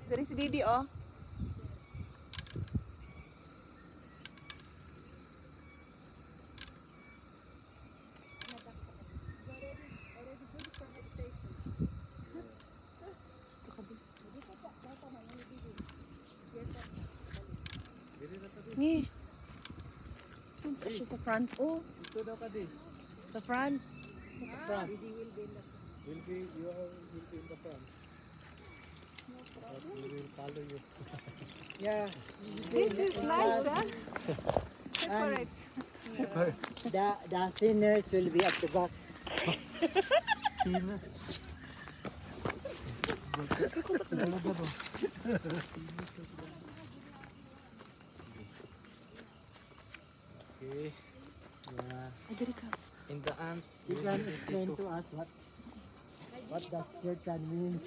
Dari si Didi, oh. Ni. Tunta siya sa front. Oh, Ito daw ka di. sa front. Front. Will be, you will be in the front. But we will follow you. Yeah. This is nice, huh? And Separate. the sinners will be at the back. Sino? Okay. Yeah. In the ant. You can explain to us what does kirtan means.